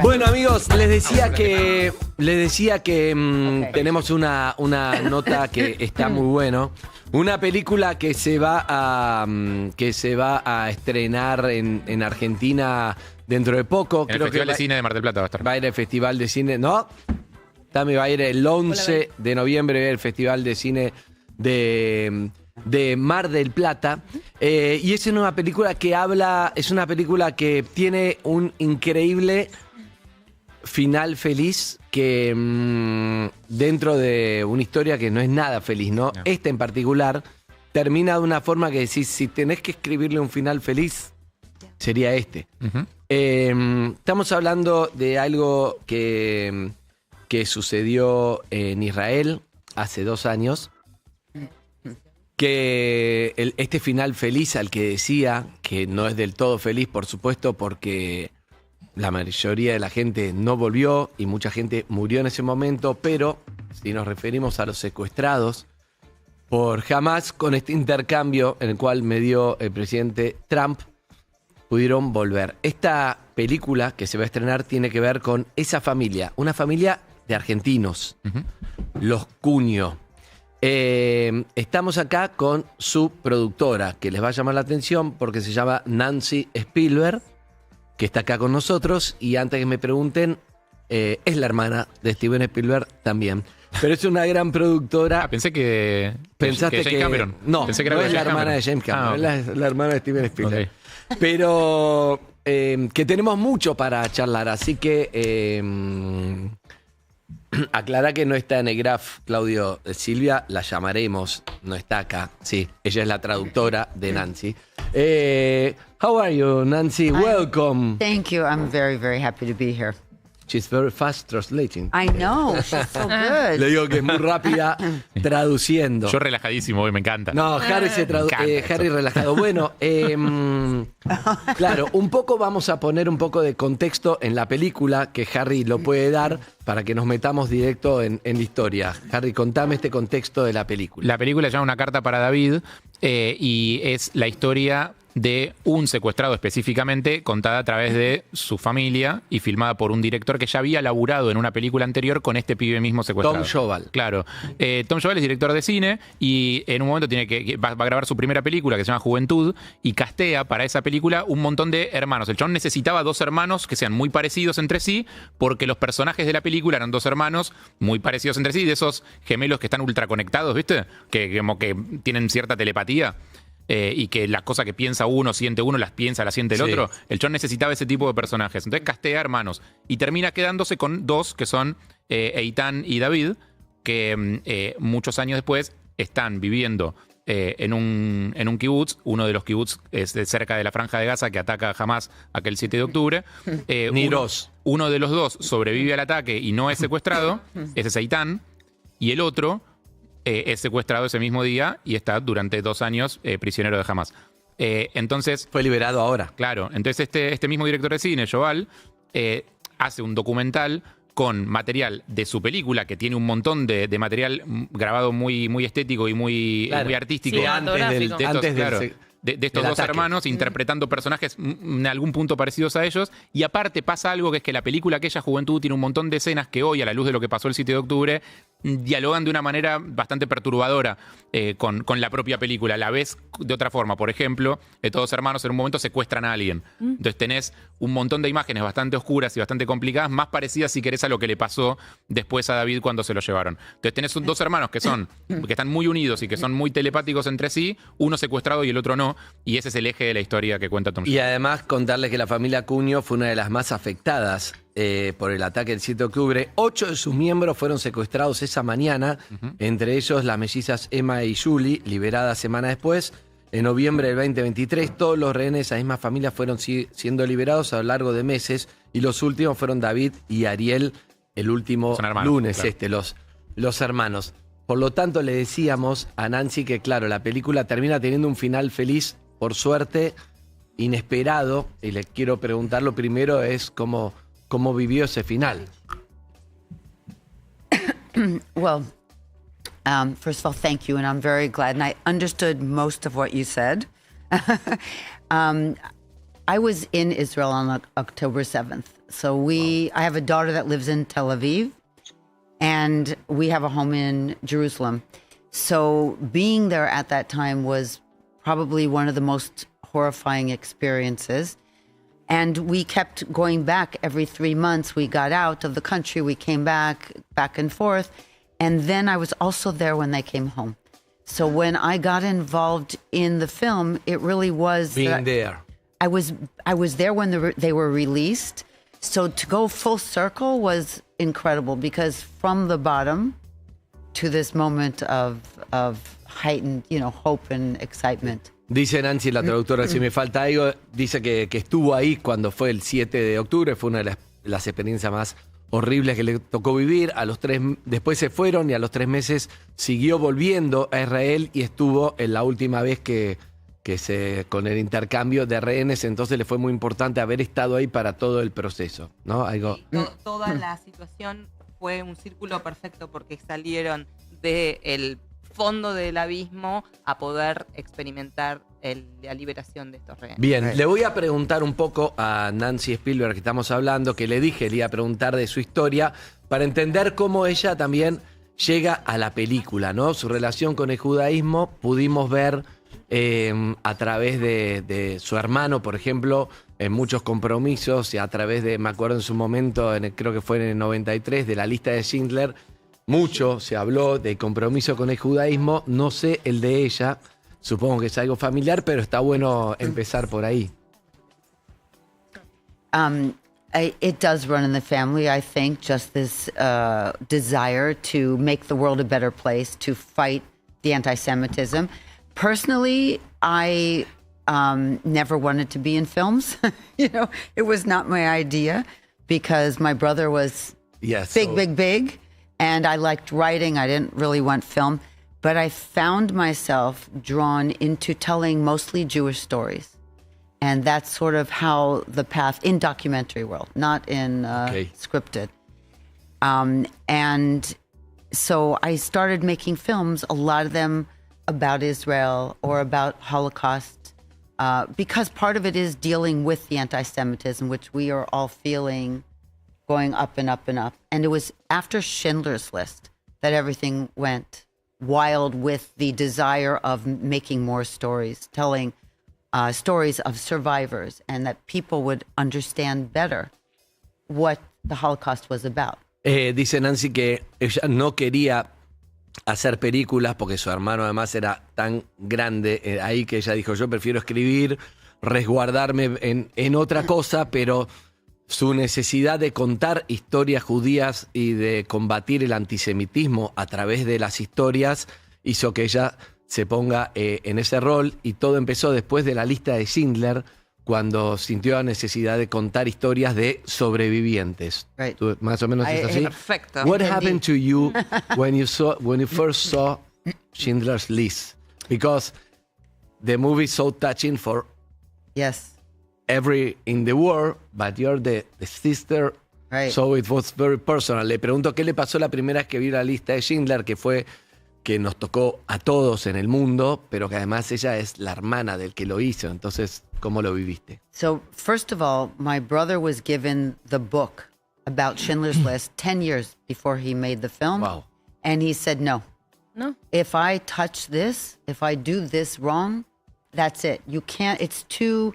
Bueno, amigos, les decía que tenemos una nota que está muy bueno. Una película que se va a estrenar en Argentina dentro de poco. En el Festival de Cine de Mar del Plata va a estar. Va a ir al Festival de Cine, ¿no? También va a ir el 11 de noviembre el Festival de Cine de Mar del Plata. Y es una película que tiene un increíble final feliz que dentro de una historia que no es nada feliz, ¿no? No. Esta en particular termina de una forma que decís, si tenés que escribirle un final feliz, sería este. Ujú. Estamos hablando de algo que sucedió en Israel hace 2 años, que este final feliz al que decía, que no es del todo feliz, por supuesto, porque la mayoría de la gente no volvió y mucha gente murió en ese momento, pero si nos referimos a los secuestrados por Hamas, con este intercambio en el cual me dio el presidente Trump, pudieron volver. Esta película que se va a estrenar tiene que ver con esa familia, una familia de argentinos, Ujú. los Cunio. Estamos acá con su productora, que les va a llamar la atención porque se llama Nancy Spielberg, que está acá con nosotros, y antes que me pregunten, es la hermana de Steven Spielberg también. Pero es una gran productora. Pensé que. Pensaste James Cameron. No, Pensé que no era es la James hermana Cameron. de James Cameron, Ah, es la hermana de Steven Spielberg. ok. Pero que tenemos mucho para charlar, así que aclara que no está en el graph, Claudio. Silvia, la llamaremos, no está acá. Sí, ella es la traductora de Nancy. How are you, Nancy? Welcome. Thank you. I'm very, very happy to be here. She's very fast translating. I know. She's so good. Le digo que es muy rápida traduciendo. Yo relajadísimo hoy, me encanta. No, Harry se Me encanta Harry esto. relajado. Bueno, claro, un poco vamos a poner un poco de contexto en la película, que Harry lo puede dar para que nos metamos directo en la historia. Harry, contame este contexto de la película. La película se llama Una carta para David y es la historia de un secuestrado específicamente, contada a través de su familia y filmada por un director que ya había laburado en una película anterior con este pibe mismo secuestrado. Tom Joval. Claro. Tom Joval es director de cine y en un momento va a grabar su primera película que se llama Juventud y castea para esa película un montón de hermanos. El chabón necesitaba 2 hermanos que sean muy parecidos entre sí porque los personajes de la película eran 2 hermanos muy parecidos entre sí, de esos gemelos que están ultra conectados, ¿viste? Que como que tienen cierta telepatía. Y que las cosas que piensa uno, siente uno, las siente el Sí. otro. El chon necesitaba ese tipo de personajes. Entonces castea hermanos. Y termina quedándose con 2 que son Eitan y David, que muchos años después están viviendo en un kibutz. Uno de los kibutz es de cerca de la Franja de Gaza que ataca jamás aquel 7 de octubre. Niros. Uno de los 2 sobrevive al ataque y no es secuestrado. Ese es Eitan. Y el otro es secuestrado ese mismo día y está durante 2 años prisionero de Hamas. Entonces, Fue liberado ahora. claro, entonces este mismo director de cine, Joval, hace un documental con material de su película, que tiene un montón de material grabado muy, muy estético y muy, Claro. muy artístico. Sí, antes del, cinematográfico. De estos, antes del claro, se- de estos del 2 ataque. hermanos interpretando personajes en algún punto parecidos a ellos. Y aparte pasa algo que es que la película Aquella Juventud tiene un montón de escenas que hoy, a la luz de lo que pasó el 7 de octubre, dialogan de una manera bastante perturbadora con la propia película. La ves de otra forma. Por ejemplo, estos 2 hermanos en un momento secuestran a alguien. Entonces tenés un montón de imágenes bastante oscuras y bastante complicadas, más parecidas, si querés, a lo que le pasó después a David cuando se lo llevaron. Entonces tenés 2 hermanos que están muy unidos y que son muy telepáticos entre sí, uno secuestrado y el otro no, y ese es el eje de la historia que cuenta Tom Y además contarles que la familia Cunio fue una de las más afectadas por el ataque del 7 de octubre. 8 de sus miembros fueron secuestrados esa mañana, entre ellos las mellizas Emma y Julie, liberadas semana después. En noviembre del 2023, todos los rehenes de esa misma familia fueron siendo liberados a lo largo de meses, y los últimos fueron David y Ariel, el último Son hermanos, lunes, claro. los hermanos. Por lo tanto, le decíamos a Nancy que, claro, la película termina teniendo un final feliz, por suerte, inesperado, y le quiero preguntar lo primero es cómo vivió ese final. Well, first of all, thank you, and I'm very glad. And I understood most of what you said. I was in Israel on October 7th, So I have a daughter that lives in Tel Aviv, and we have a home in Jerusalem. So being there at that time was probably one of the most horrifying experiences. And we kept going back every 3 months. We got out of the country, we came back and forth. And then I was also there when they came home. So when I got involved in the film, it really was Being there. I was there when they were released. So to go full circle was incredible, because from the bottom to this moment of heightened, hope and excitement. Dice Nancy, la traductora, si me falta algo, dice que estuvo ahí cuando fue el 7 de octubre, fue una de las experiencias más horribles que le tocó vivir. Después se fueron y a los 3 meses siguió volviendo a Israel y estuvo en la última vez con el intercambio de rehenes, entonces le fue muy importante haber estado ahí para todo el proceso, ¿no? Sí, toda la situación fue un círculo perfecto, porque salieron del fondo del abismo a poder experimentar la liberación de estos rehenes. Bien, le voy a preguntar un poco a Nancy Spielberg, que estamos hablando, que le dije, le iba a preguntar de su historia, para entender cómo ella también llega a la película, ¿no? Su relación con el judaísmo, pudimos ver a través de su hermano, por ejemplo, en muchos compromisos, y a través de, me acuerdo en su momento, creo que fue en el 93, de la lista de Schindler, mucho se habló de compromiso con el judaísmo. No sé el de ella, supongo que es algo familiar, pero está bueno empezar por ahí. It does run in the family, I think, just this desire to make the world a better place, to fight the anti-Semitism. Personally, I never wanted to be in films. It was not my idea, because my brother was big. And I liked writing. I didn't really want film. But I found myself drawn into telling mostly Jewish stories. And that's sort of how the path, in documentary world, not in scripted. And so I started making films, a lot of them about Israel or about Holocaust, because part of it is dealing with the anti-Semitism, which we are all feeling going up and up and up. And it was after Schindler's List that everything went wild, with the desire of making more stories, telling stories of survivors, and that people would understand better what the Holocaust was about. Dice Nancy que ella no quería hacer películas porque su hermano además era tan grande ahí, que ella dijo, yo prefiero escribir, resguardarme en otra cosa, pero su necesidad de contar historias judías y de combatir el antisemitismo a través de las historias hizo que ella se ponga en ese rol, y todo empezó después de la lista de Schindler, cuando sintió la necesidad de contar historias de sobrevivientes. Right. ¿Tú, más o menos es así? Perfecto. What happened to you when you first saw Schindler's List? Because the movie is so touching for every in the world, but you're the sister, so it was very personal. Le pregunto qué le pasó la primera vez que vio la lista de Schindler, que nos tocó a todos en el mundo, pero que además ella es la hermana del que lo hizo. Entonces, ¿cómo lo viviste? So, first of all, my brother was given the book about Schindler's List 10 years before he made the film. Wow. And he said, no. If I touch this, if I do this wrong, that's it. You can't, it's too...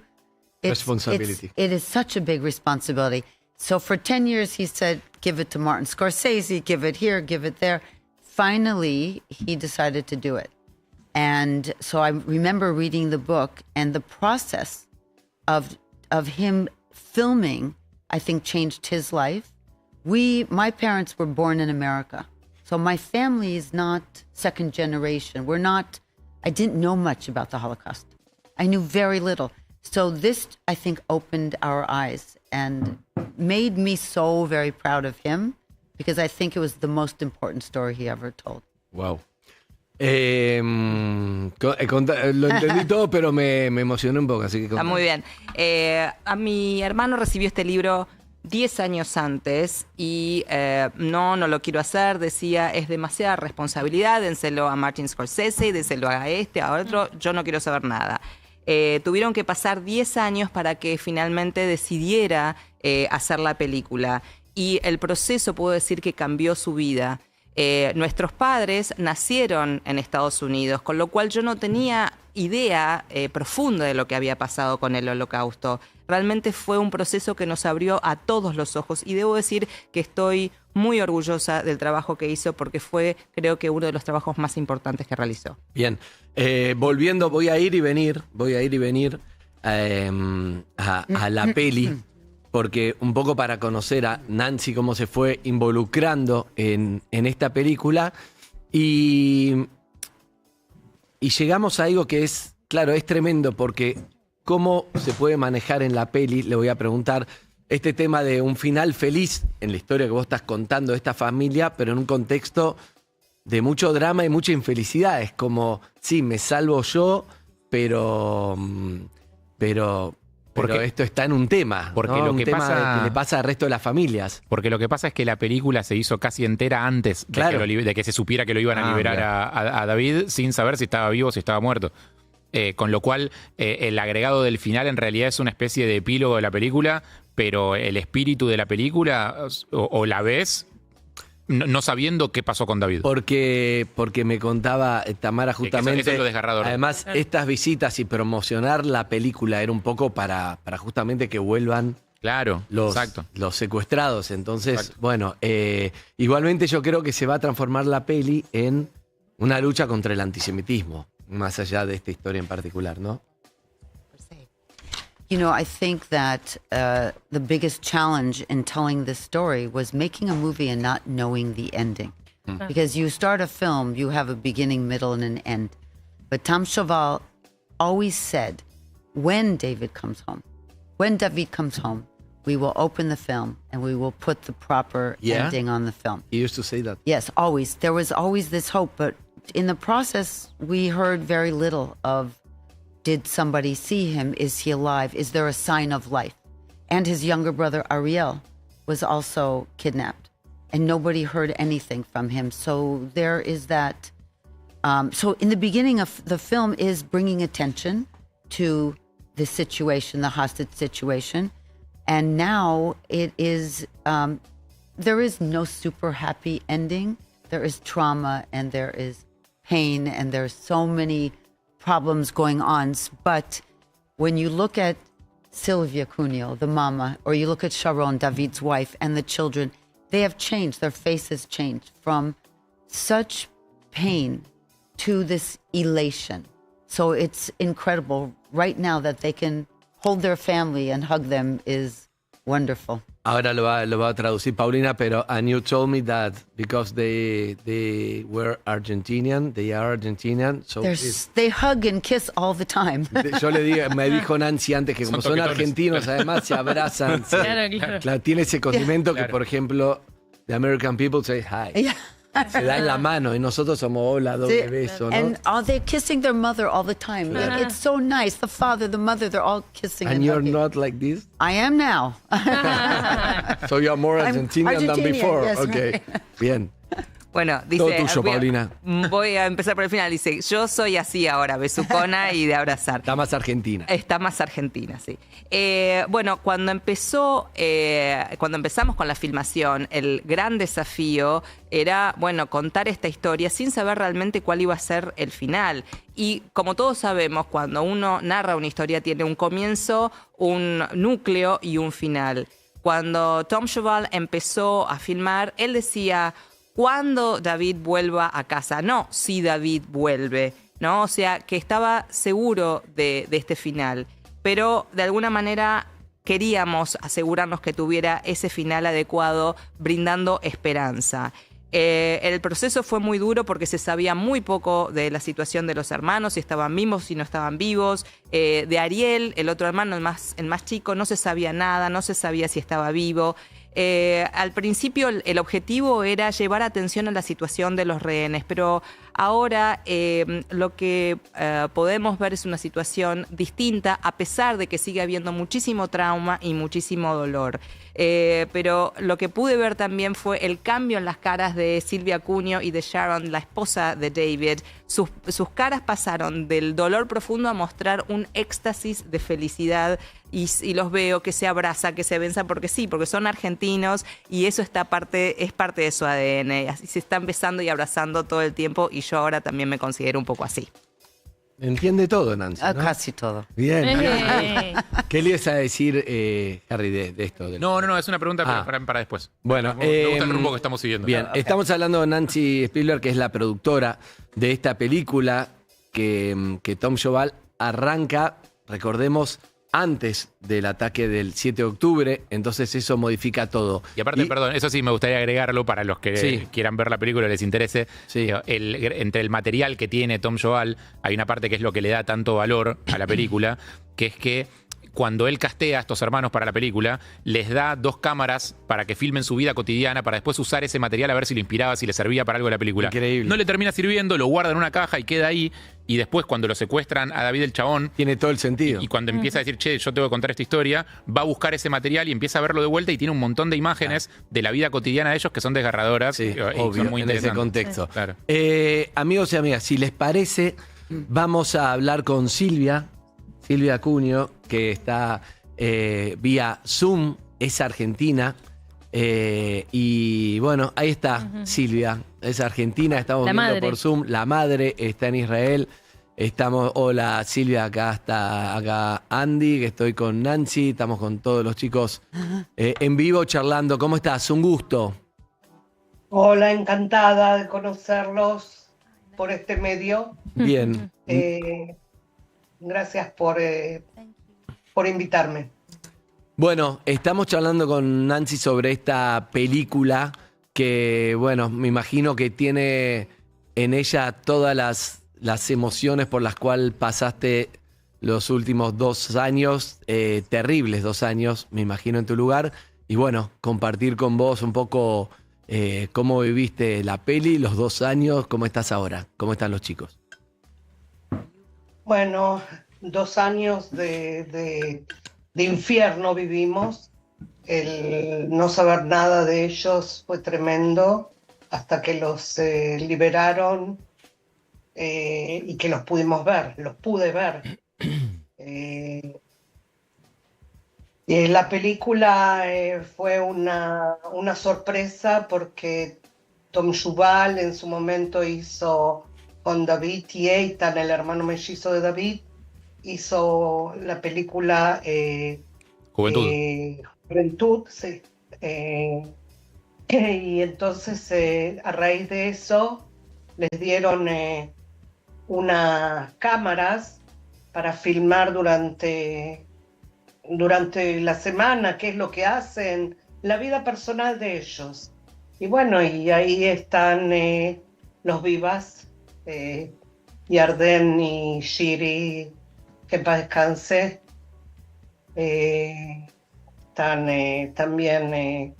Responsibility. It is such a big responsibility. So for 10 years, he said, give it to Martin Scorsese, give it here, give it there. Finally, he decided to do it. And so I remember reading the book, and the process of him filming, I think, changed his life. My parents were born in America. So my family is not second generation. I didn't know much about the Holocaust. I knew very little. So this, I think, opened our eyes and made me so very proud of him, because I think it was the most important story he ever told. Wow. Lo entendí todo, pero me emocioné un poco, así que... Está muy bien. A mi hermano recibió este libro 10 años antes y no lo quiero hacer, decía, es demasiada responsabilidad, dénselo a Martin Scorsese, dénselo a este, a otro, yo no quiero saber nada. Tuvieron que pasar 10 años para que finalmente decidiera hacer la película. Y el proceso, puedo decir que cambió su vida. Nuestros padres nacieron en Estados Unidos, con lo cual yo no tenía idea profunda de lo que había pasado con el Holocausto. Realmente fue un proceso que nos abrió a todos los ojos y debo decir que estoy muy orgullosa del trabajo que hizo porque fue, creo que, uno de los trabajos más importantes que realizó. Bien, volviendo, voy a ir y venir a la peli, porque un poco para conocer a Nancy cómo se fue involucrando en esta película y llegamos a algo que es, claro, es tremendo porque cómo se puede manejar en la peli, le voy a preguntar, este tema de un final feliz en la historia que vos estás contando de esta familia, pero en un contexto de mucho drama y mucha infelicidad. Es como, sí, me salvo yo, pero esto está en un tema, porque ¿no? lo un que tema pasa, que le pasa al resto de las familias. Porque lo que pasa es que la película se hizo casi entera antes Claro. de que se supiera que lo iban a liberar a David sin saber si estaba vivo o si estaba muerto. Con lo cual, el agregado del final en realidad es una especie de epílogo de la película, pero el espíritu de la película o la ves no sabiendo qué pasó con David. Porque me contaba Tamara justamente. Eso es lo desgarrador. Además, estas visitas y promocionar la película era un poco para justamente que vuelvan Claro, los secuestrados. Entonces, Exacto. bueno, igualmente yo creo que se va a transformar la peli en una lucha contra el antisemitismo, más allá de esta historia en particular, ¿no? You know, I think that the biggest challenge in telling this story was making a movie and not knowing the ending. Because you start a film, you have a beginning, middle, and an end. But Tom Cheval always said, when David comes home, we will open the film and we will put the proper ending on the film. He used to say that. Yes, always. There was always this hope, but in the process, we heard very little of, did somebody see him? Is he alive? Is there a sign of life? And his younger brother, Ariel, was also kidnapped, and nobody heard anything from him. So there is that. So in the beginning of the film is bringing attention to the situation, the hostage situation. And now it is, there is no super happy ending. There is trauma and there is pain and there's so many problems going on. But when you look at Sylvia Cuneo, the mama, or you look at Sharon, David's wife, and the children, they have changed. Their faces changed from such pain to this elation. So it's incredible. Right now that they can hold their family and hug them is wonderful. Ahora lo va a traducir Paulina, pero and you told me that because they were Argentinian, they are Argentinian, so They hug and kiss all the time. yo me dijo Nancy antes que como son toquetones. argentinos, además se abrazan. Claro. Tiene ese condimento que, Claro. por ejemplo, the American people say hi. Yeah. Se dan la mano y nosotros somos hola, doble beso, ¿no? And they're kissing their mother all the time. It's so nice. The father, the mother, they're all kissing And and you're hugging. not like this? I am now. So you're more I'm Argentinian than Argentinian, before. yes, Okay. right. Bien. Bueno, dice, Todo tuyo, Paulina. Voy a empezar por el final. Dice, yo soy así ahora, besucona y de abrazar. Está más argentina. Está más argentina, sí. Bueno, cuando empezamos con la filmación, el gran desafío era, bueno, contar esta historia sin saber realmente cuál iba a ser el final. Y como todos sabemos, cuando uno narra una historia tiene un comienzo, un núcleo y un final. Cuando Tom Cheval empezó a filmar, él decía, ¿cuándo David vuelva a casa? No, si David vuelve, ¿no? O sea, que estaba seguro de este final. Pero de alguna manera queríamos asegurarnos que tuviera ese final adecuado, brindando esperanza. El proceso fue muy duro porque se sabía muy poco de la situación de los hermanos, si estaban vivos, si no estaban vivos. De Ariel, el otro hermano, el más chico, no se sabía nada, no se sabía si estaba vivo. Al principio el objetivo era llevar atención a la situación de los rehenes, pero Ahora lo que podemos ver es una situación distinta, a pesar de que sigue habiendo muchísimo trauma y muchísimo dolor. Pero lo que pude ver también fue el cambio en las caras de Silvia Cunio y de Sharon, la esposa de David. Sus caras pasaron del dolor profundo a mostrar un éxtasis de felicidad y los veo que se abrazan, que se besan, porque sí, porque son argentinos y eso es parte de su ADN. Así se están besando y abrazando todo el tiempo y yo ahora también me considero un poco así. Entiende todo, Nancy, ¿no? Casi todo. Bien. ¿Qué le ibas a decir, Harry, de esto? No, es una pregunta para después. Bueno, me gusta el rumbo que estamos siguiendo. Bien, estamos hablando de Nancy Spieler, que es la productora de esta película que Tom Joval arranca, recordemos, antes del ataque del 7 de octubre, entonces eso modifica todo. Y aparte, perdón, eso sí me gustaría agregarlo para los que quieran ver la película y les interese. Sí. Entre el material que tiene Tom Joval, hay una parte que es lo que le da tanto valor a la película, que es que cuando él castea a estos hermanos para la película, les da 2 cámaras para que filmen su vida cotidiana, para después usar ese material a ver si lo inspiraba, si le servía para algo de la película. Increíble. No le termina sirviendo, lo guarda en una caja y queda ahí. Y después, cuando lo secuestran a David el Chabón, tiene todo el sentido. y cuando empieza a decir, che, yo tengo que contar esta historia, va a buscar ese material y empieza a verlo de vuelta y tiene un montón de imágenes de la vida cotidiana de ellos que son desgarradoras y obvio, son muy en ese interesantes. contexto. Claro. Amigos y amigas, si les parece, vamos a hablar con Silvia Cunio, que está vía Zoom, es argentina. Y bueno, ahí está Silvia, es argentina, estamos viendo por Zoom. La madre está en Israel. Hola Silvia, acá está Andy, que estoy con Nancy, estamos con todos los chicos en vivo charlando. ¿Cómo estás? Un gusto. Hola, encantada de conocerlos por este medio. Bien. Gracias por invitarme. Bueno, estamos charlando con Nancy sobre esta película que, bueno, me imagino que tiene en ella todas las emociones por las cuales pasaste los últimos 2 años, terribles 2 años, me imagino, en tu lugar. Y bueno, compartir con vos un poco cómo viviste la peli, los 2 años, cómo estás ahora, cómo están los chicos. Bueno, 2 años de infierno vivimos. El no saber nada de ellos fue tremendo hasta que los liberaron y que los pude ver. Y la película fue una sorpresa porque Tom Joval en su momento hizo con David y Eitan, el hermano mellizo de David, hizo la película Juventud, sí. Y entonces a raíz de eso les dieron unas cámaras para filmar durante la semana, qué es lo que hacen, la vida personal de ellos. Y bueno, y ahí están los vivas, Yarden y Shiri, que en paz descanse. Están también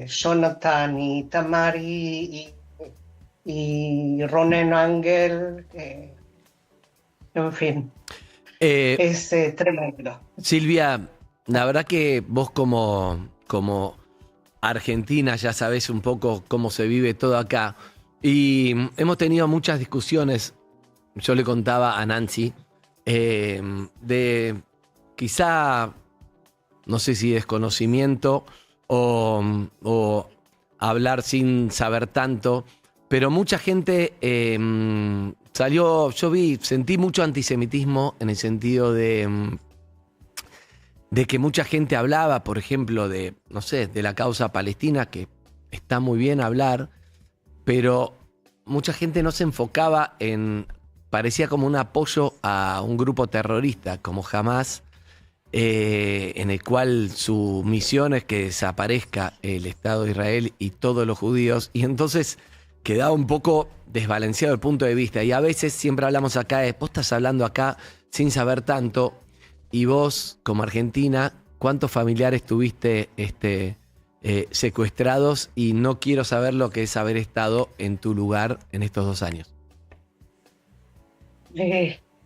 Jonathan y Tamari y Ronen Angel, en fin. Es tremendo. Silvia, la verdad que vos como argentina ya sabés un poco cómo se vive todo acá. Y hemos tenido muchas discusiones, yo le contaba a Nancy, de quizá, no sé si desconocimiento o hablar sin saber tanto, pero mucha gente sentí mucho antisemitismo en el sentido de que mucha gente hablaba, por ejemplo, de la causa palestina, que está muy bien hablar, pero mucha gente no se enfocaba parecía como un apoyo a un grupo terrorista como Hamás, en el cual su misión es que desaparezca el Estado de Israel y todos los judíos, y entonces quedaba un poco desbalanceado el punto de vista. Y a veces siempre hablamos acá, vos estás hablando acá sin saber tanto, y vos, como argentina, ¿cuántos familiares tuviste secuestrados y no quiero saber lo que es haber estado en tu lugar en estos 2 años.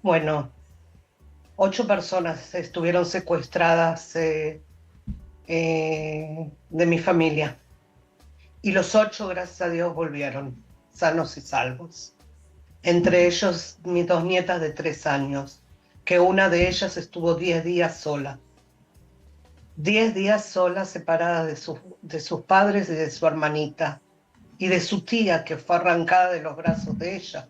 Bueno, 8 personas estuvieron secuestradas de mi familia. Y los 8, gracias a Dios, volvieron sanos y salvos. Entre ellos, mis 2 nietas de 3 años, que una de ellas estuvo 10 días sola. 10 días sola, separada de sus padres y de su hermanita. Y de su tía, que fue arrancada de los brazos de ella.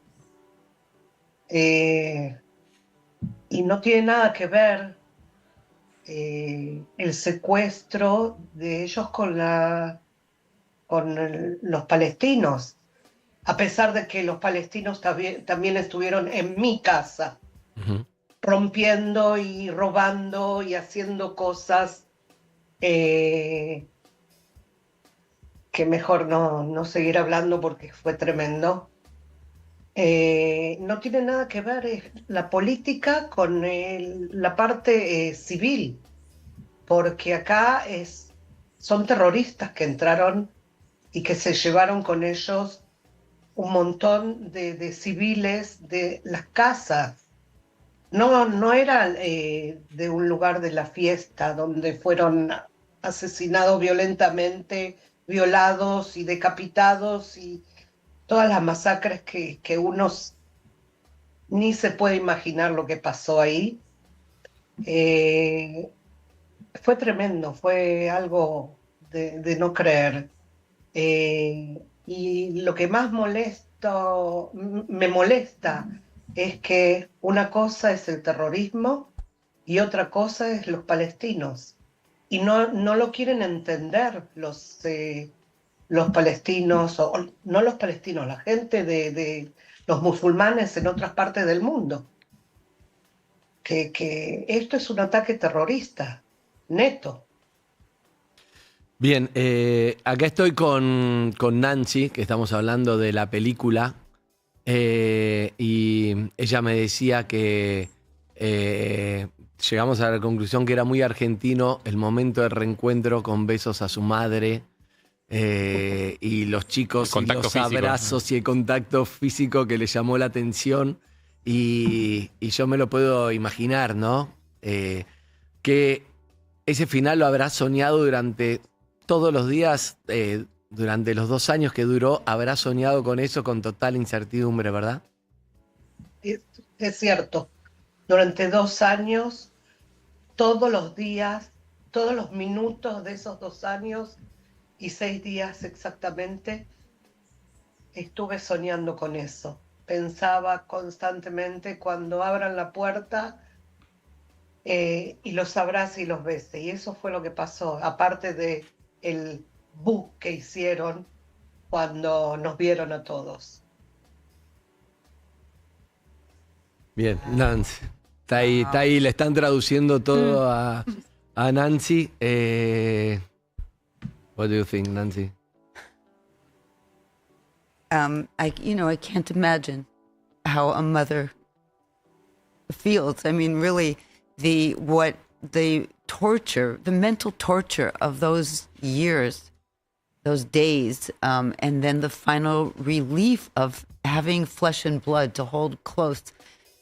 Y no tiene nada que ver el secuestro de ellos con los palestinos, a pesar de que los palestinos también estuvieron en mi casa, rompiendo y robando y haciendo cosas que mejor no seguir hablando porque fue tremendo. No tiene nada que ver la política con la parte civil, porque acá son terroristas que entraron y que se llevaron con ellos un montón de civiles de las casas. No era de un lugar de la fiesta donde fueron asesinados violentamente, violados y decapitados y todas las masacres que uno ni se puede imaginar lo que pasó ahí. Fue tremendo, fue algo de no creer. Y lo que más me molesta es que una cosa es el terrorismo y otra cosa es los palestinos. Y no lo quieren entender los palestinos, o no los palestinos, la gente de los musulmanes en otras partes del mundo. Que esto es un ataque terrorista, neto. Bien, acá estoy con Nancy, que estamos hablando de la película, y ella me decía que llegamos a la conclusión que era muy argentino el momento de reencuentro con besos a su madre, y los chicos y los físico, abrazos y el contacto físico que le llamó la atención, y yo me lo puedo imaginar, ¿no? Que ese final lo habrá soñado durante todos los días, durante los 2 años que duró, habrá soñado con eso con total incertidumbre, ¿verdad? Es cierto. Durante 2 años, todos los días, todos los minutos de esos 2 años y 6 días exactamente, estuve soñando con eso. Pensaba constantemente cuando abran la puerta y los abrace y los bese. Y eso fue lo que pasó, aparte de el book que hicieron cuando nos vieron a todos. Bien, Nancy. Está ahí, le están traduciendo todo a Nancy. What do you think, Nancy? I can't imagine how a mother feels. I mean, really, the torture, the mental torture of those years, those days, and then the final relief of having flesh and blood to hold close.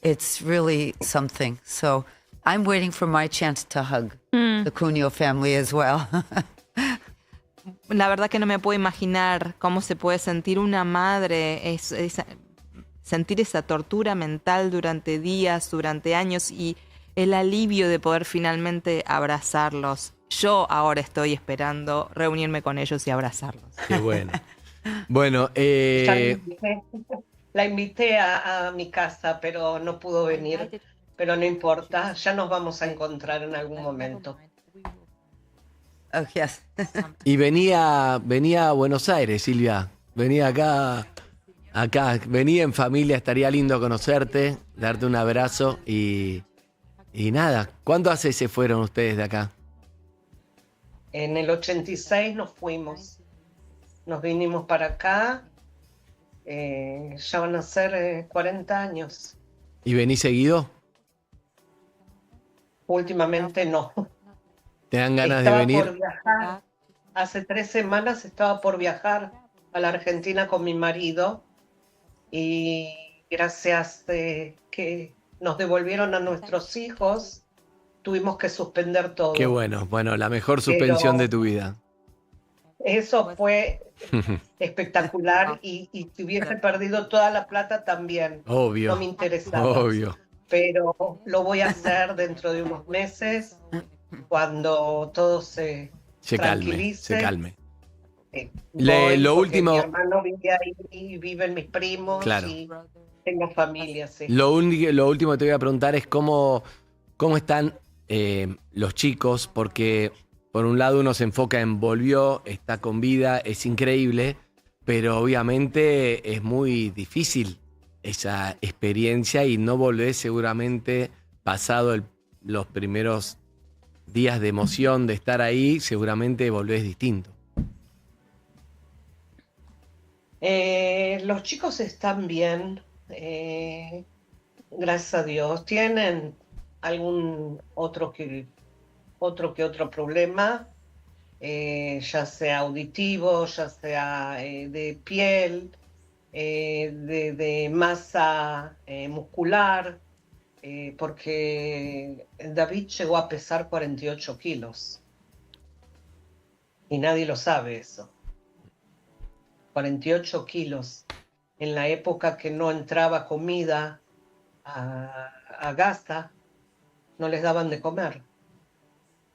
It's really something. So I'm waiting for my chance to hug the Cunio family as well. La verdad que no me puedo imaginar cómo se puede sentir una madre, sentir esa tortura mental durante días, durante años, y el alivio de poder finalmente abrazarlos. Yo ahora estoy esperando reunirme con ellos y abrazarlos. Qué bueno. Bueno, la invité a mi casa, pero no pudo venir. Pero no importa, ya nos vamos a encontrar en algún momento. Oh, yes. y venía a Buenos Aires, Silvia. Venía acá, venía en familia, estaría lindo conocerte, darte un abrazo y nada. ¿Cuánto hace se fueron ustedes de acá? En el 86 nos fuimos. Nos vinimos para acá. Ya van a ser 40 años. ¿Y venís seguido? Últimamente no. ¿Te dan ganas Estaba de venir? por viajar. hace 3 semanas estaba por viajar a la Argentina con mi marido y gracias que nos devolvieron a nuestros hijos, tuvimos que suspender todo. Qué bueno. Bueno, la mejor suspensión de tu vida. Eso fue espectacular y si hubiese perdido toda la plata también. Obvio. No me interesaba. Obvio. Pero lo voy a hacer dentro de unos meses, cuando todo se tranquilice. Se calme. Lo último. Mi hermano vive ahí, viven mis primos, Claro. y tengo familia, sí. Lo último que te voy a preguntar es cómo están los chicos, porque por un lado uno se enfoca en volvió, está con vida, es increíble, pero obviamente es muy difícil esa experiencia y no volvés seguramente pasado los primeros días de emoción de estar ahí, seguramente volvés distinto. Los chicos están bien, gracias a Dios. Tienen algún otro problema, ya sea auditivo, ya sea de piel, de masa muscular, porque David llegó a pesar 48 kilos y nadie lo sabe eso. 48 kilos en la época que no entraba comida a Gaza, no les daban de comer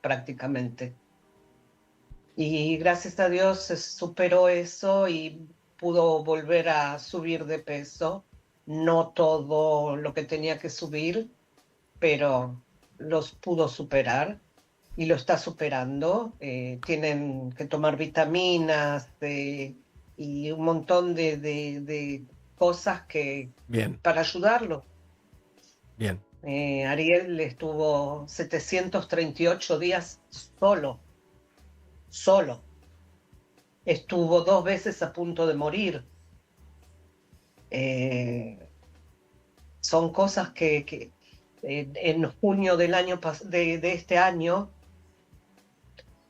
prácticamente. Y gracias a Dios se superó eso y pudo volver a subir de peso. No todo lo que tenía que subir, pero los pudo superar y lo está superando. Tienen que tomar vitaminas y un montón de cosas Bien. para ayudarlo. Bien. Ariel estuvo 738 días solo. Estuvo 2 veces a punto de morir. Son cosas que en junio de este año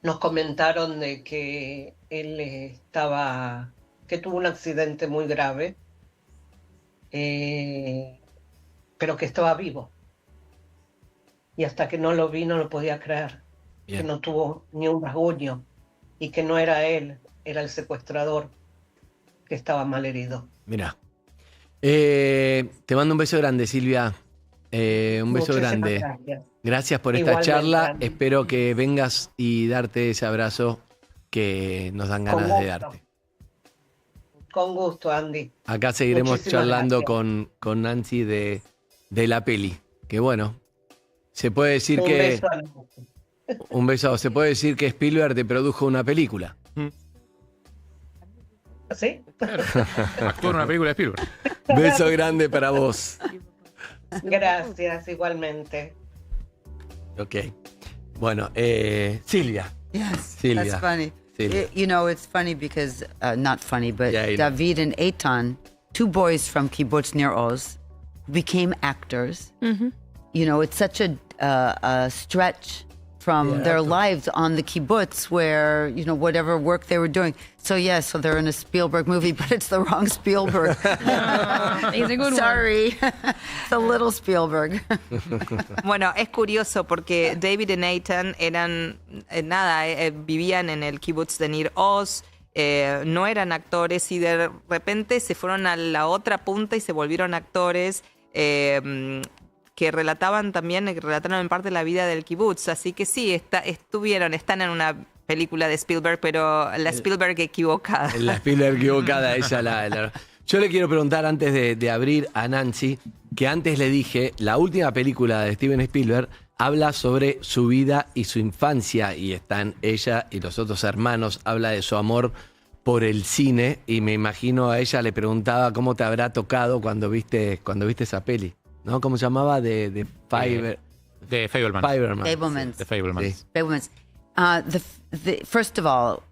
nos comentaron de que él que tuvo un accidente muy grave, pero que estaba vivo. Y hasta que no lo vi no lo podía creer. Bien. Que no tuvo ni un rasguño y que no era él, era el secuestrador que estaba mal herido. Mirá. Te mando un beso grande, Silvia. Un beso Muchísimas grande. gracias. Gracias por esta Igualmente, charla. Andy. Espero que vengas y darte ese abrazo que nos dan ganas de darte. Con gusto, Andy. Acá seguiremos Muchísimas charlando gracias. con Nancy de la peli. Que bueno, se puede decir Un que... beso a Nancy. Un beso. Se puede decir que Spielberg te produjo una película. ¿Sí? Actuó en una película de Spielberg. Beso grande para vos. Gracias, igualmente. Ok. Bueno, Silvia. Yes, Silvia. that's funny. Silvia. You know, it's funny because, not funny, but Yeah, I know. David and Eitan, 2 boys from kibbutz near Oz, became actors. You know, it's such a stretch from their lives on the kibbutz where, you know, whatever work they were doing. So, yeah, so they're in a Spielberg movie, but it's the wrong Spielberg. He's a good one. Sorry. It's a little Spielberg. Bueno, es curioso porque David y Nathan eran, vivían en el kibbutz de Nir Oz, no eran actores y de repente se fueron a la otra punta y se volvieron actores que relataron en parte la vida del kibbutz. Así que sí, están en una película de Spielberg, pero la Spielberg equivocada. La Spielberg equivocada, ella Yo le quiero preguntar antes de abrir a Nancy, que antes le dije, la última película de Steven Spielberg habla sobre su vida y su infancia, y están ella y los otros hermanos, habla de su amor por el cine, y me imagino a ella le preguntaba cómo te habrá tocado cuando viste esa peli, ¿no? ¿Cómo se llamaba? De Fabelmans. De Fabelmans. Fabelmans. De Fabelmans. Sí. Fabelmans. First of all,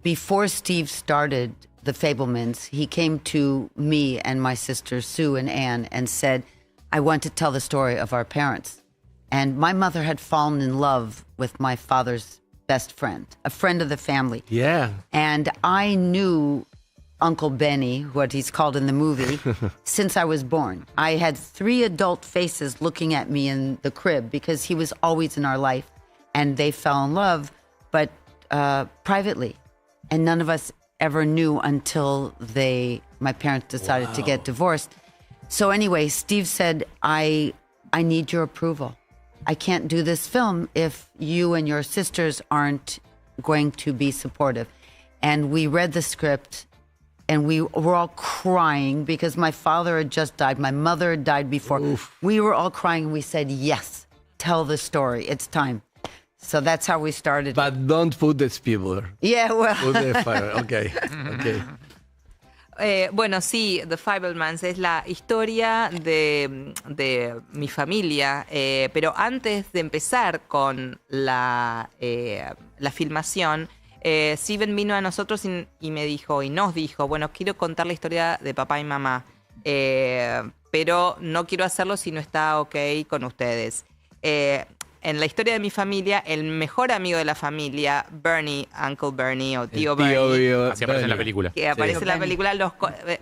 before Steve started the Fabelmans, he came to me and my sisters, Sue and Anne, and said, I want to tell the story of our parents. And my mother had fallen in love with my father's best friend, a friend of the family. Yeah. And I knew Uncle Benny, what he's called in the movie, since I was born. I had 3 adult faces looking at me in the crib because he was always in our life. And they fell in love, but privately. And none of us ever knew until my parents decided to get divorced. So anyway, Steve said, I need your approval. I can't do this film if you and your sisters aren't going to be supportive. And we read the script and we were all crying because my father had just died. My mother had died before. Oof. We were all crying and we said, yes, tell the story. It's time. So that's how we started. But don't put the Spielberg. Yeah, well. Put the fire. Okay. Bueno, sí, The Fabelmans es la historia de mi familia, pero antes de empezar con la filmación, Steven vino a nosotros y nos dijo, bueno, quiero contar la historia de papá y mamá, pero no quiero hacerlo si no está ok con ustedes. En la historia de mi familia, el mejor amigo de la familia, Bernie, Uncle Bernie o tío Bernie, así aparece en la película. Que aparece en la película,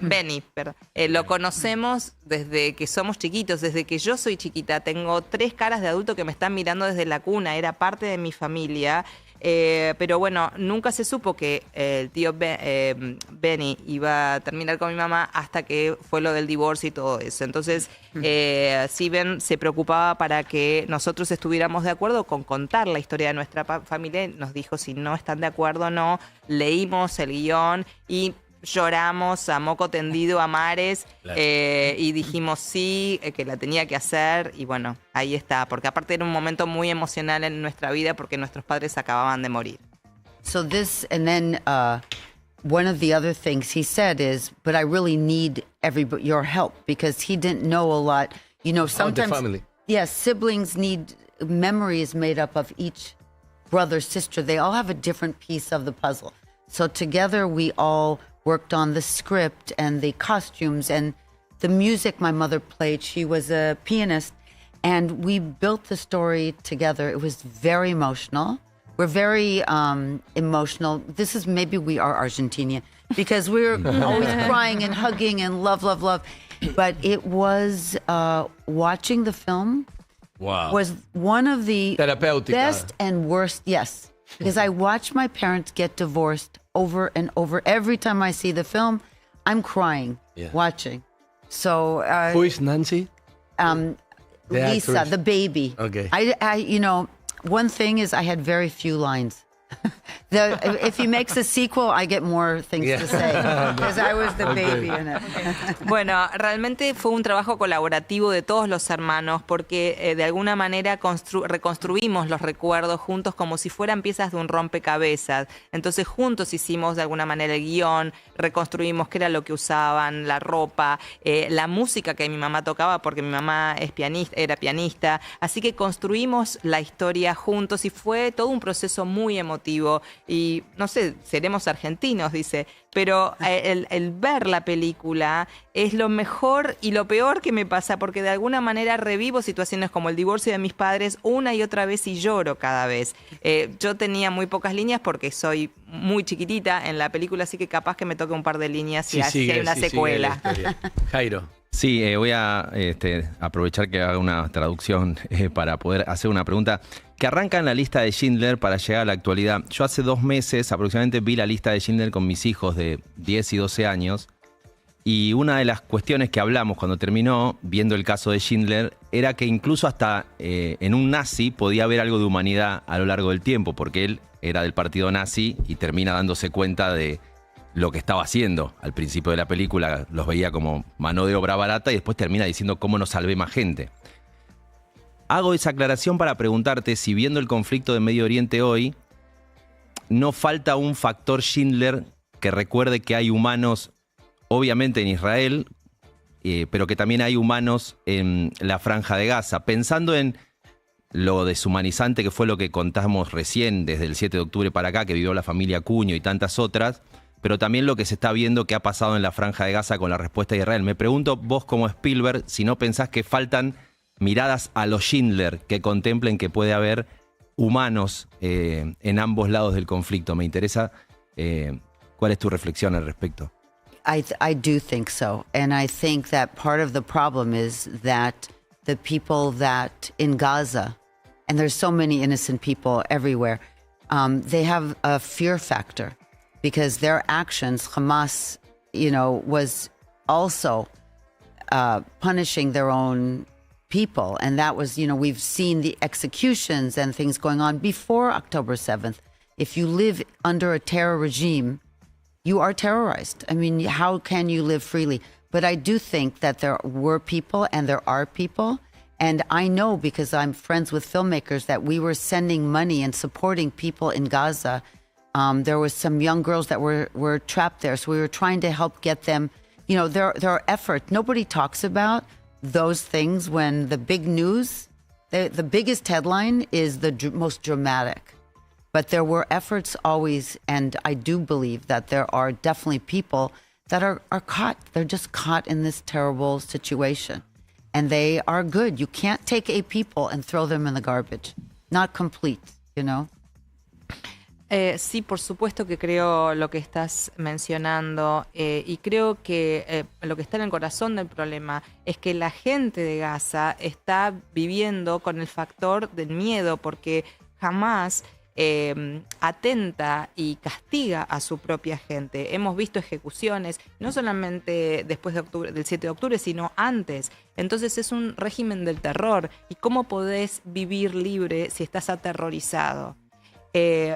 Benny, perdón. Lo conocemos desde que somos chiquitos, desde que yo soy chiquita. Tengo 3 caras de adulto que me están mirando desde la cuna, era parte de mi familia. Pero bueno, nunca se supo que el tío Benny iba a terminar con mi mamá hasta que fue lo del divorcio y todo eso. Entonces, Steven se preocupaba para que nosotros estuviéramos de acuerdo con contar la historia de nuestra familia. Nos dijo si no están de acuerdo no. Leímos el guión y lloramos a moco tendido a mares, y dijimos sí, que la tenía que hacer, y bueno, ahí está, porque aparte era un momento muy emocional en nuestra vida porque nuestros padres acababan de morir. So this, and then one of the other things he said is, but I really need your help, because he didn't know a lot. You know, sometimes, the family. Yes, siblings need memories made up of each brother, sister. They all have a different piece of the puzzle. So together we all worked on the script and the costumes and the music my mother played. She was a pianist, and we built the story together. It was very emotional. We're very emotional. This is maybe we are Argentinian, because we're always crying and hugging and love, love, love. But it was watching the film was one of the best and worst, yes. Because I watched my parents get divorced over and over. Every time I see the film, I'm crying watching. So who is Nancy? Lisa, actress. the baby. Okay. I you know, one thing is I had very few lines. If he makes a sequel, I get more things to say, because I was the baby in it. Bueno, realmente fue un trabajo colaborativo de todos los hermanos, porque de alguna manera reconstruimos los recuerdos juntos como si fueran piezas de un rompecabezas. Entonces juntos hicimos de alguna manera el guión, reconstruimos qué era lo que usaban, la ropa, la música que mi mamá tocaba, porque mi mamá era pianista. Así que construimos la historia juntos y fue todo un proceso muy emotivo. Y no sé, seremos argentinos, dice, pero el ver la película es lo mejor y lo peor que me pasa, porque de alguna manera revivo situaciones como el divorcio de mis padres una y otra vez y lloro cada vez. Yo tenía muy pocas líneas porque soy muy chiquitita en la película, así que capaz que me toque un par de líneas y hay una secuela. Jairo. Sí, voy a aprovechar que haga una traducción para poder hacer una pregunta que arranca en la lista de Schindler para llegar a la actualidad. Yo hace 2 meses aproximadamente vi la lista de Schindler con mis hijos de 10 y 12 años, y una de las cuestiones que hablamos cuando terminó, viendo el caso de Schindler, era que incluso hasta en un nazi podía haber algo de humanidad a lo largo del tiempo, porque él era del partido nazi y termina dándose cuenta de lo que estaba haciendo. Al principio de la película los veía como mano de obra barata y después termina diciendo cómo no salvé más gente. Hago esa aclaración para preguntarte si, viendo el conflicto de Medio Oriente hoy, no falta un factor Schindler que recuerde que hay humanos, obviamente en Israel, pero que también hay humanos en la Franja de Gaza. Pensando en lo deshumanizante que fue lo que contamos recién desde el 7 de octubre para acá, que vivió la familia Acuña y tantas otras, pero también lo que se está viendo que ha pasado en la Franja de Gaza con la respuesta de Israel. Me pregunto, vos como Spielberg, si no pensás que faltan miradas a los Schindler que contemplen que puede haber humanos en ambos lados del conflicto. Me interesa cuál es tu reflexión al respecto. I do think so. And I think that part of the problem is that the people that in Gaza, and there's so many innocent people everywhere, they have a fear factor because their actions, Hamas, was also punishing their own people. And that was, we've seen the executions and things going on before October 7th. If you live under a terror regime, you are terrorized. I mean, how can you live freely? But I do think that there were people and there are people. And I know because I'm friends with filmmakers that we were sending money and supporting people in Gaza. There was some young girls that were trapped there. So we were trying to help get them, there are efforts. Nobody talks about those things when the big news, the biggest headline is the most dramatic. But there were efforts always, and I do believe that there are definitely people that are caught. They're just caught in this terrible situation. And they are good. You can't take a people and throw them in the garbage. Not complete, Sí, por supuesto que creo lo que estás mencionando y creo que lo que está en el corazón del problema es que la gente de Gaza está viviendo con el factor del miedo porque jamás atenta y castiga a su propia gente. Hemos visto ejecuciones, no solamente después del 7 de octubre, sino antes. Entonces es un régimen del terror. ¿Y cómo podés vivir libre si estás aterrorizado?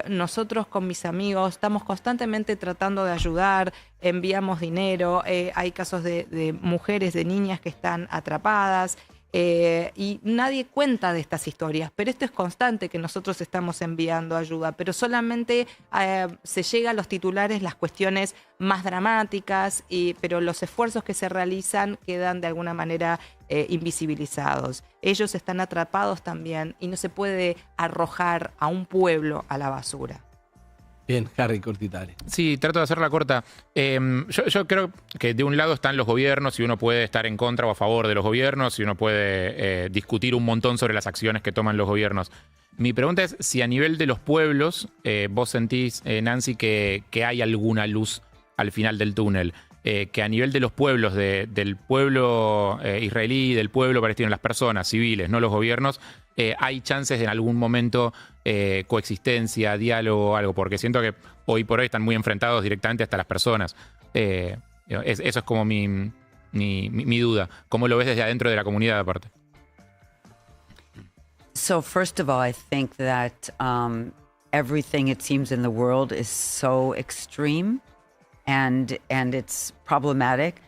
Nosotros con mis amigos estamos constantemente tratando de ayudar, enviamos dinero, hay casos de mujeres, de niñas que están atrapadas. Y nadie cuenta de estas historias, pero esto es constante que nosotros estamos enviando ayuda, pero solamente se llega a los titulares las cuestiones más dramáticas, pero los esfuerzos que se realizan quedan de alguna manera invisibilizados. Ellos están atrapados también y no se puede arrojar a un pueblo a la basura. Bien, Harry Curtitari. Sí, trato de hacerla corta. Yo creo que de un lado están los gobiernos y uno puede estar en contra o a favor de los gobiernos y uno puede discutir un montón sobre las acciones que toman los gobiernos. Mi pregunta es si a nivel de los pueblos vos sentís, Nancy, que hay alguna luz al final del túnel. Que a nivel de los pueblos, del pueblo israelí, del pueblo palestino, las personas civiles, no los gobiernos, hay chances de en algún momento coexistencia, diálogo, algo, porque siento que hoy por hoy están muy enfrentados directamente hasta las personas. Eso es como mi duda. ¿Cómo lo ves desde adentro de la comunidad aparte? So first of all, I think that everything it seems in the world is so extreme. And it's problematic.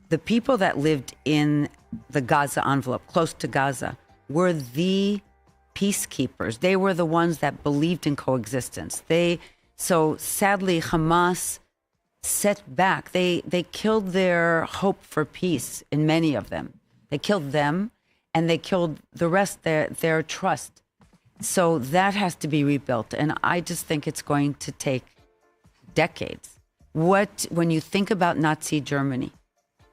The people that lived in the Gaza envelope, close to Gaza, were the peacekeepers. They were the ones that believed in coexistence. So sadly, Hamas set back. They killed their hope for peace in many of them. They killed them, and they killed the rest, their trust. So that has to be rebuilt. And I just think it's going to take decades. When you think about Nazi Germany,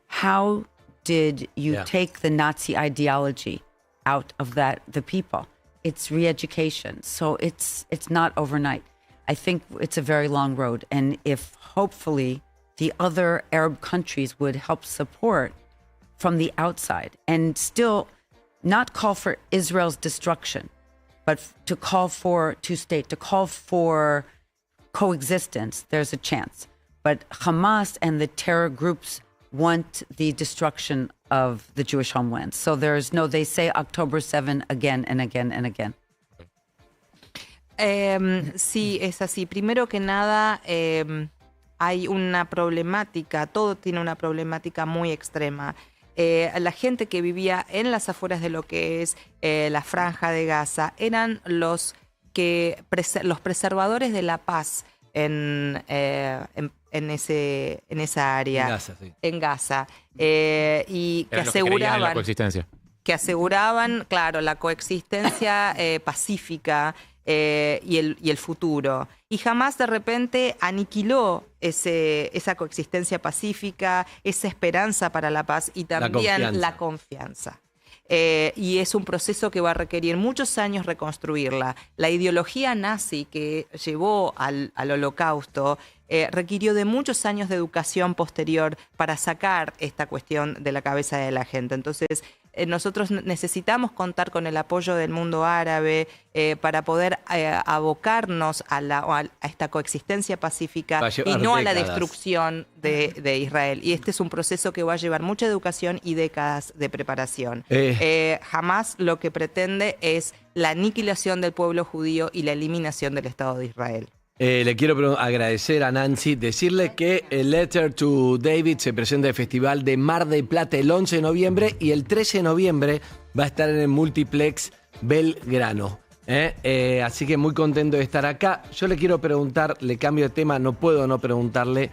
how did you take the Nazi ideology out of the people? It's re-education. So it's not overnight. I think it's a very long road. And if hopefully the other Arab countries would help support from the outside and still not call for Israel's destruction, but to call for two-state, to call for coexistence, there's a chance. But Hamas and the terror groups want the destruction of the Jewish homeland. So they say October 7 again and again and again. Sí, es así. Primero que nada, hay una problemática, todo tiene una problemática muy extrema. La gente que vivía en las afueras de lo que es la Franja de Gaza eran los preservadores de la paz en esa área, en Gaza, sí. En Gaza, y que aseguraban la coexistencia. Que aseguraban, claro, la coexistencia pacífica y el futuro. Y jamás de repente aniquiló esa coexistencia pacífica, esa esperanza para la paz y también la confianza. y es un proceso que va a requerir muchos años reconstruirla. La ideología nazi que llevó al holocausto requirió de muchos años de educación posterior para sacar esta cuestión de la cabeza de la gente. Entonces, nosotros necesitamos contar con el apoyo del mundo árabe para poder abocarnos a esta coexistencia pacífica y no a la destrucción de Israel. Y este es un proceso que va a llevar mucha educación y décadas de preparación. Jamás lo que pretende es la aniquilación del pueblo judío y la eliminación del Estado de Israel. Le quiero agradecer a Nancy, decirle que el Letter to David se presenta en el Festival de Mar del Plata el 11 de noviembre y el 13 de noviembre va a estar en el Multiplex Belgrano. Así que muy contento de estar acá. Yo le quiero preguntar, le cambio de tema, no puedo no preguntarle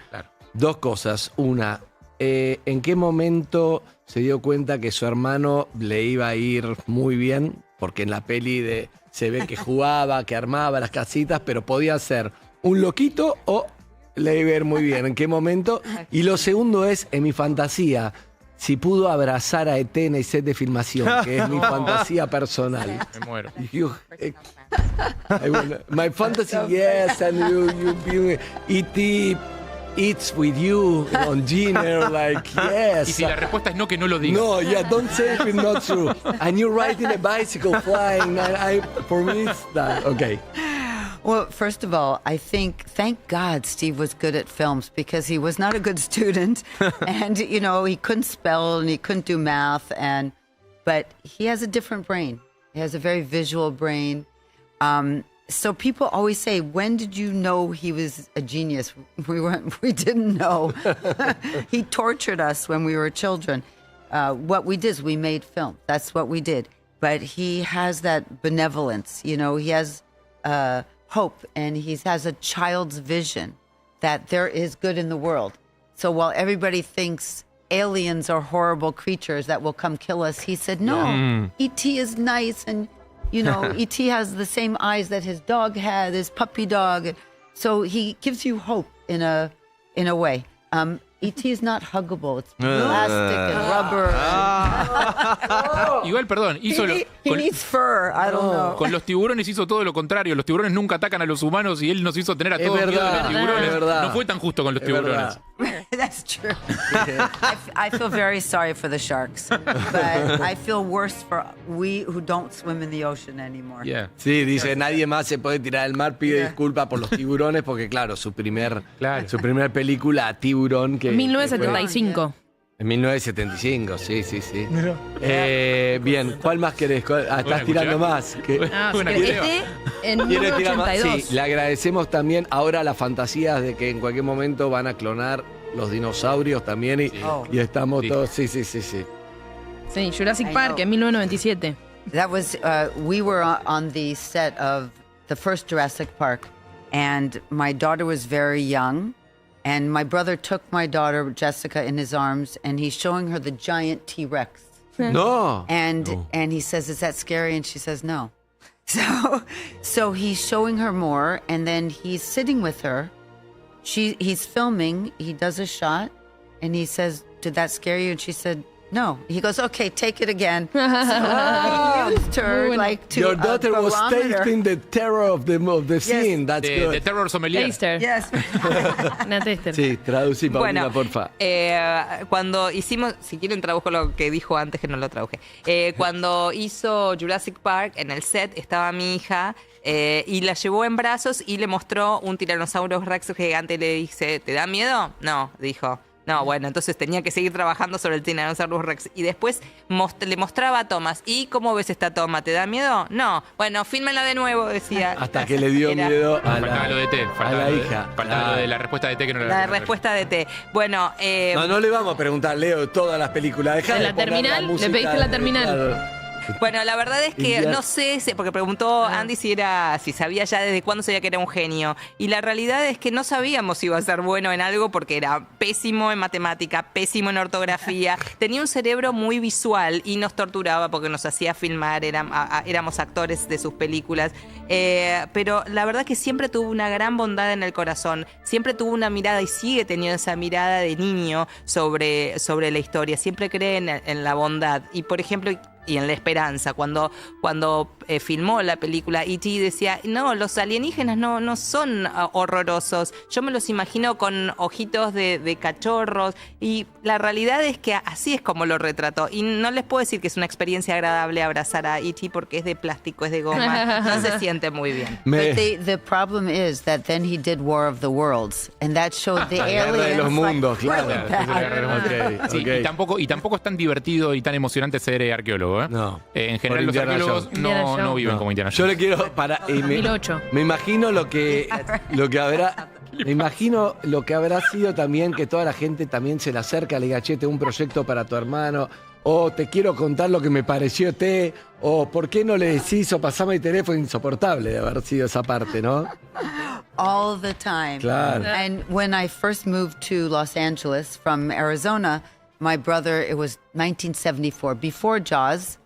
dos cosas. Una, ¿en qué momento se dio cuenta que su hermano le iba a ir muy bien? Porque en la peli se ve que jugaba, que armaba las casitas, pero podía ser un loquito o le iba a ir muy bien. ¿En qué momento? Y lo segundo es, en mi fantasía, si pudo abrazar a ET en el set de filmación, que es mi fantasía personal. Me muero. My fantasy, yes, and you E.T. eats with you on dinner, like, yes. Y si la respuesta es no, que no lo digas. No, yeah, don't say if it's not true. And you're riding a bicycle, flying. For me, it's that. Okay. Well, first of all, I think, thank God Steve was good at films because he was not a good student. And, you know, he couldn't spell and he couldn't do math. But he has a different brain. He has a very visual brain. So people always say, when did you know he was a genius? We didn't know. He tortured us when we were children. What we did is we made film. That's what we did. But he has that benevolence. You know, he has hope, and he has a child's vision that there is good in the world. So while everybody thinks aliens are horrible creatures that will come kill us, he said, no, E.T. is nice, and you know, E.T. has the same eyes that his dog had, his puppy dog. So he gives you hope in a way. E.T. is not huggable. It's plastic and rubber. Igual, perdón, hizo He needs fur. I don't know. con los tiburones hizo todo lo contrario. Los tiburones nunca atacan a los humanos y él nos hizo tener a Es todos miedo de verdad, los tiburones. es verdad. No fue tan justo con los Es tiburones. verdad. That's true. I feel very sorry for the sharks, but I feel worse for we who don't swim in the ocean anymore. Yeah. Sí, dice, nadie más se puede tirar al mar, pide disculpas por los tiburones, porque claro, su primer película, Tiburón, que 1975. en 1975, sí. Bien, ¿cuál más querés? Estás tirando más. Buena Este en ¿Quiere tirar más? 1982. Sí, le agradecemos también ahora las fantasías de que en cualquier momento van a clonar los dinosaurios también y estamos todos, sí. Sí, Jurassic I Park know. en 1997. That was we were on the set of the first Jurassic Park, and my daughter was very young, and my brother took my daughter Jessica in his arms, and he's showing her the giant T-Rex, No. and he says, "Is that scary?" And she says, "No." So he's showing her more, and then he's sitting with her. He's filming. He does a shot, and he says, "Did that scare you?" And she said, "No." He goes, "Okay, take it again." So he used her like to Your daughter was barometer. tasting the terror of the scene. That's De good. Terror Sommelier. Taster. Yes. Una taster. Sí, traducí, Paulina, Bueno, porfa. Cuando hicimos, si quieren traduzco lo que dijo antes que no lo traduje. Cuando hizo Jurassic Park, en el set estaba mi hija y la llevó en brazos y le mostró un Tyrannosaurus Rex gigante y le dice, ¿te da miedo? No, dijo. No, bueno, entonces tenía que seguir trabajando sobre el Tyrannosaurus Rex. Y después le mostraba tomas. ¿Y cómo ves esta toma? ¿Te da miedo? No. Bueno, fílmela de nuevo, decía. Hasta que le dio miedo a Faltaba lo de T. a la hija. Faltaba lo de la respuesta de T que no La respuesta de T. Bueno, No le vamos a preguntar, Leo, todas las películas. Dejá ¿De de la poner terminal? música ¿Le pediste la de- terminal? claro. Bueno, la verdad es que no sé, porque preguntó Andy si sabía ya desde cuándo sabía que era un genio. Y la realidad es que no sabíamos si iba a ser bueno en algo porque era pésimo en matemática, pésimo en ortografía. Tenía un cerebro muy visual y nos torturaba porque nos hacía filmar, éramos actores de sus películas. Pero la verdad es que siempre tuvo una gran bondad en el corazón. Siempre tuvo una mirada y sigue teniendo esa mirada de niño sobre la historia. Siempre cree en la bondad. Y por ejemplo, y en la esperanza. Cuando filmó la película E.T. decía, no, los alienígenas no son horrorosos. Yo me los imagino con ojitos de cachorros. Y la realidad es que así es como lo retrató. Y no les puedo decir que es una experiencia agradable abrazar a E.T. porque es de plástico, es de goma. No se siente muy bien. But the problem is that then he did War of the Worlds, and that showed the Guerra de aliens los mundos, like, claro. really bad. Ok, Sí, ok. y tampoco es tan divertido y tan emocionante ser arqueólogo. ¿eh? No. En general, los Indiana arqueólogos Jones. Indiana no Jones. viven como Indiana Yo Jones. le quiero y me 2008. me imagino lo que habrá. Me imagino lo que habrá sido también que toda la gente también se le acerca, le diga, che, tengo un proyecto para tu hermano, o te quiero contar lo que me pareció o por qué no le decís, o pasame el teléfono. Insoportable de haber sido esa parte, ¿no? All the time. Claro. And when I first moved to Los Angeles from Arizona, my brother, it was 1974, before Jaws,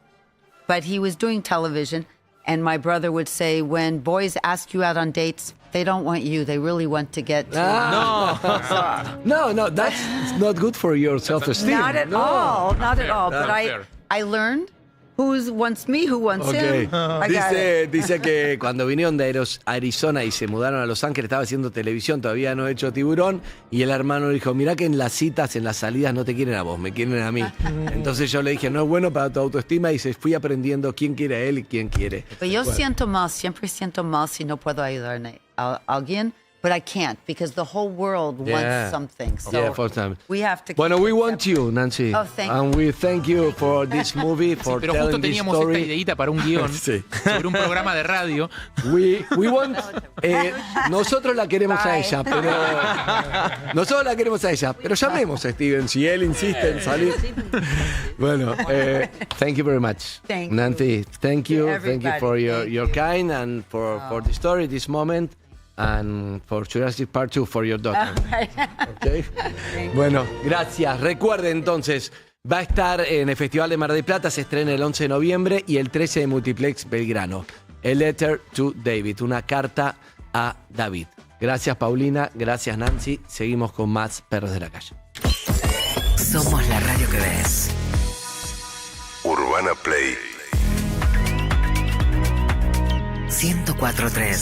but he was doing television. And my brother would say, when boys ask you out on dates, they don't want you. They really want to get to No, that's not good for your self-esteem. Not at No. all. Not at all. But fair. I learned who wants me, who wants Ok. him. I got it. Dice que cuando vinieron de Arizona y se mudaron a Los Ángeles, estaba haciendo televisión, todavía no he hecho Tiburón, y el hermano dijo, mirá que en las citas, en las salidas no te quieren a vos, me quieren a mí. Entonces yo le dije, no es bueno para tu autoestima, y se fui aprendiendo quién quiere a él y quién quiere. Pero yo siempre siento mal si no puedo ayudar a alguien, but I can't because the whole world wants something. So Yeah, for time. we have to. Bueno, keep we it want separate. you, Nancy. Oh, thank And we thank you for this movie, for Pero telling justo this teníamos esta story. ideita para un guión Sí. sobre un programa de radio. We want, nosotros la queremos a ella, pero nosotros la queremos a ella, pero llamemos a Steven si él insiste en salir. Bueno, thank you very much, Thank you. Nancy. Thank you Everybody, for your thank your kind and for the story, this moment, and for Jurassic Park 2 for your daughter. Okay. Bueno, gracias. Recuerden entonces. Va a estar en el Festival de Mar del Plata, se estrena el 11 de noviembre y el 13 de Multiplex Belgrano. A Letter to David, una carta a David. Gracias, Paulina. Gracias, Nancy. Seguimos con más Perros de la Calle. Somos la radio que ves. Urbana Play 104.3